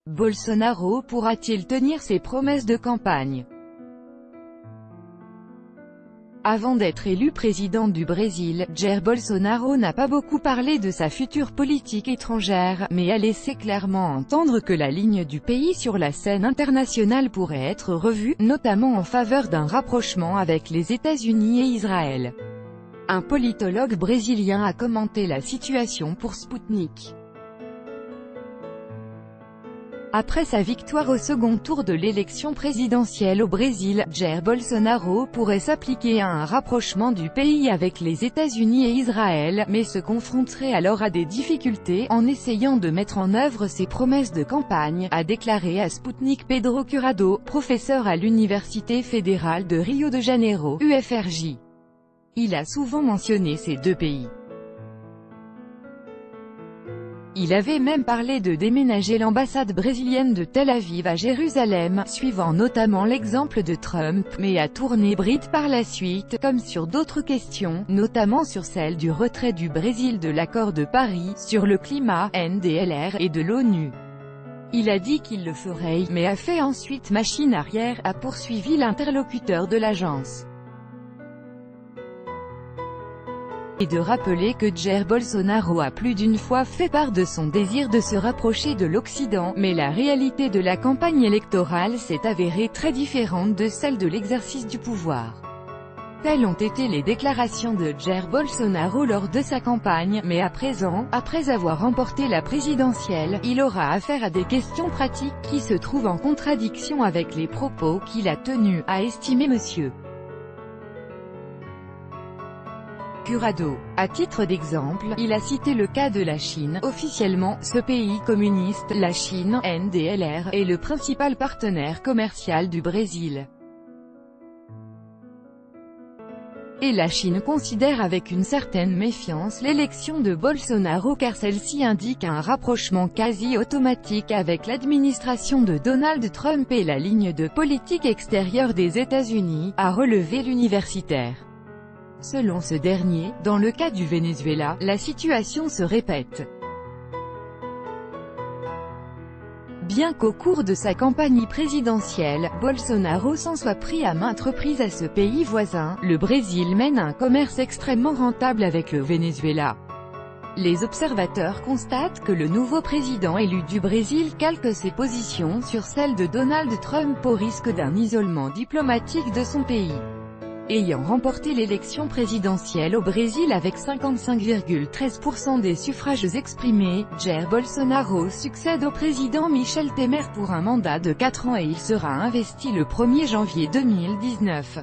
Bolsonaro pourra-t-il tenir ses promesses de campagne? Avant d'être élu président du Brésil, Jair Bolsonaro n'a pas beaucoup parlé de sa future politique étrangère, mais a laissé clairement entendre que la ligne du pays sur la scène internationale pourrait être revue, notamment en faveur d'un rapprochement avec les États-Unis et Israël. Un politologue brésilien a commenté la situation pour Sputnik. Après sa victoire au second tour de l'élection présidentielle au Brésil, Jair Bolsonaro pourrait s'appliquer à un rapprochement du pays avec les États-Unis et Israël, mais se confronterait alors à des difficultés en essayant de mettre en œuvre ses promesses de campagne, a déclaré à Sputnik Pedro Curado, professeur à l'Université fédérale de Rio de Janeiro, UFRJ. Il a souvent mentionné ces deux pays. Il avait même parlé de déménager l'ambassade brésilienne de Tel Aviv à Jérusalem, suivant notamment l'exemple de Trump, mais a tourné bride par la suite, comme sur d'autres questions, notamment sur celle du retrait du Brésil de l'accord de Paris, sur le climat, NDLR, et de l'ONU. Il a dit qu'il le ferait, mais a fait ensuite machine arrière, a poursuivi l'interlocuteur de l'agence. Et de rappeler que Jair Bolsonaro a plus d'une fois fait part de son désir de se rapprocher de l'Occident, mais la réalité de la campagne électorale s'est avérée très différente de celle de l'exercice du pouvoir. Telles ont été les déclarations de Jair Bolsonaro lors de sa campagne, mais à présent, après avoir remporté la présidentielle, il aura affaire à des questions pratiques qui se trouvent en contradiction avec les propos qu'il a tenus, a estimé M. Curado. À titre d'exemple, il a cité le cas de la Chine. Officiellement, ce pays communiste, la Chine, NDLR, est le principal partenaire commercial du Brésil. Et la Chine considère avec une certaine méfiance l'élection de Bolsonaro car celle-ci indique un rapprochement quasi automatique avec l'administration de Donald Trump et la ligne de politique extérieure des États-Unis, a relevé l'universitaire. Selon ce dernier, dans le cas du Venezuela, la situation se répète. Bien qu'au cours de sa campagne présidentielle, Bolsonaro s'en soit pris à maintes reprises à ce pays voisin, le Brésil mène un commerce extrêmement rentable avec le Venezuela. Les observateurs constatent que le nouveau président élu du Brésil calque ses positions sur celles de Donald Trump au risque d'un isolement diplomatique de son pays. Ayant remporté l'élection présidentielle au Brésil avec 55,13% des suffrages exprimés, Jair Bolsonaro succède au président Michel Temer pour un mandat de 4 ans et il sera investi le 1er janvier 2019.